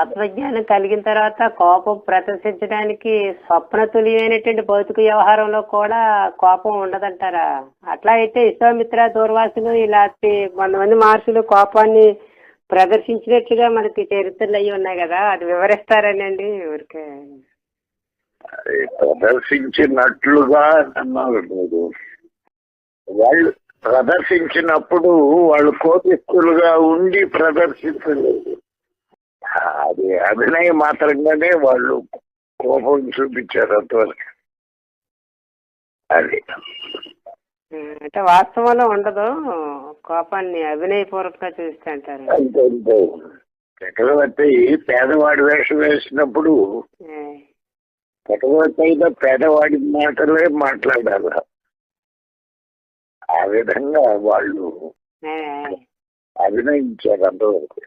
ఆత్మజ్ఞానం కలిగిన తర్వాత కోపం ప్రదర్శించడానికి స్వప్న తుల్యమైనటువంటి భౌతిక వ్యవహారంలో కూడా కోపం ఉండదంటారా? అట్లా అయితే విశ్వామిత్ర, దూర్వాసులు ఇలాంటి 100 మంది మహర్షులు కోపాన్ని ప్రదర్శించినట్టుగా మనకి చరిత్రలు అయ్యి ఉన్నాయి కదా, అది వివరిస్తారనండి ఊరికే. ప్రదర్శించినట్లుగా వాళ్ళు ప్రదర్శించినప్పుడు వాళ్ళు కోపిస్తులుగా ఉండి ప్రదర్శించలేదు. అది అభినయ మాత్రంగానే వాళ్ళు కోపం చూపించారు అంతవరకు. అది అంటే వాస్తవంలో ఉండదు, కోపాన్ని అభినయపూర్వకంగా చూస్తే అంటారు. అంతే. చక్రవర్తి పేదవాడి వేషం వేసినప్పుడు చక్రవర్తి అయితే పేదవాడి మాటలే మాట్లాడాలి. ఆ విధంగా వాళ్ళు అభినయించారు అంతవరకు.